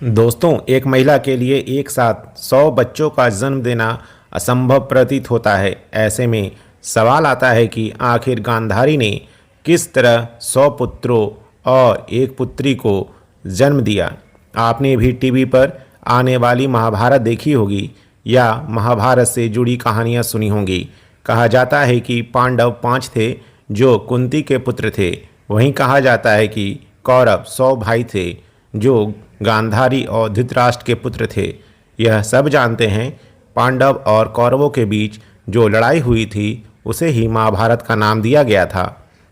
दोस्तों, एक महिला के लिए एक साथ 100 बच्चों का जन्म देना असंभव प्रतीत होता है। ऐसे में सवाल आता है कि आखिर गांधारी ने किस तरह 100 पुत्रों और एक पुत्री को जन्म दिया। आपने भी टीवी पर आने वाली महाभारत देखी होगी या महाभारत से जुड़ी कहानियाँ सुनी होंगी। कहा जाता है कि पांडव 5 थे जो कुंती के पुत्र थे। वहीं कहा जाता है कि कौरव 100 भाई थे जो गांधारी और धृतराष्ट्र के पुत्र थे। यह सब जानते हैं। पांडव और कौरवों के बीच जो लड़ाई हुई थी उसे ही महाभारत का नाम दिया गया था।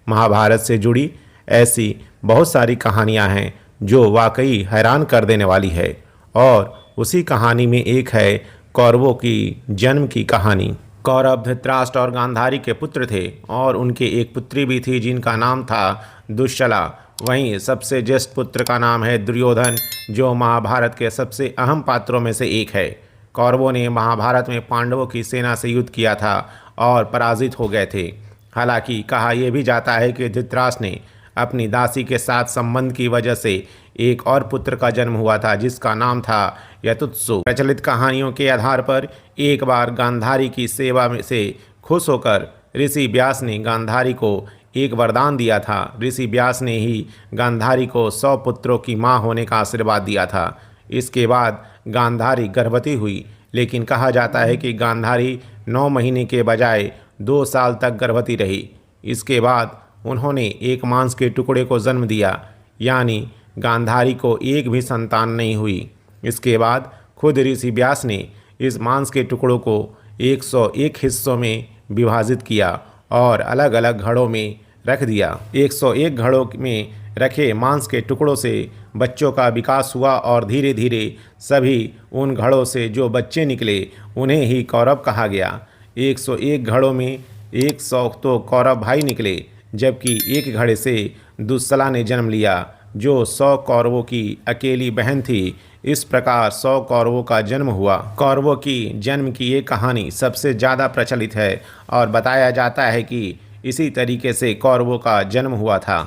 महाभारत से जुड़ी ऐसी बहुत सारी कहानियां हैं जो वाकई हैरान कर देने वाली है, और उसी कहानी में एक है कौरवों की जन्म की कहानी। कौरव धृतराष्ट्र और गांधारी के पुत्र थे और उनकी एक पुत्री भी थी जिनका नाम था दुश्शला। वहीं सबसे ज्येष्ठ पुत्र का नाम है दुर्योधन, जो महाभारत के सबसे अहम पात्रों में से एक है। कौरवों ने महाभारत में पांडवों की सेना से युद्ध किया था और पराजित हो गए थे। हालांकि कहा यह भी जाता है कि धृतराष्ट्र ने अपनी दासी के साथ संबंध की वजह से एक और पुत्र का जन्म हुआ था जिसका नाम था यतुत्सु। प्रचलित कहानियों के आधार पर एक बार गांधारी की सेवा में से खुश होकर ऋषि व्यास ने गांधारी को एक वरदान दिया था। ऋषि व्यास ने ही गांधारी को 100 पुत्रों की मां होने का आशीर्वाद दिया था। इसके बाद गांधारी गर्भवती हुई, लेकिन कहा जाता है कि गांधारी 9 महीने के बजाय 2 साल तक गर्भवती रही। इसके बाद उन्होंने एक मांस के टुकड़े को जन्म दिया, यानी गांधारी को एक भी संतान नहीं हुई। इसके बाद खुद ऋषि व्यास ने इस मांस के टुकड़ों को 101 हिस्सों में विभाजित किया और अलग अलग घड़ों में रख दिया। 101 घड़ों में रखे मांस के टुकड़ों से बच्चों का विकास हुआ और धीरे धीरे सभी उन घड़ों से जो बच्चे निकले उन्हें ही कौरव कहा गया। 101 घड़ों में 100 तो कौरव भाई निकले, जबकि एक घड़े से दुस्सला ने जन्म लिया जो 100 कौरवों की अकेली बहन थी। इस प्रकार 100 कौरवों का जन्म हुआ। कौरवों की जन्म की ये कहानी सबसे ज़्यादा प्रचलित है और बताया जाता है कि इसी तरीके से कौरवों का जन्म हुआ था।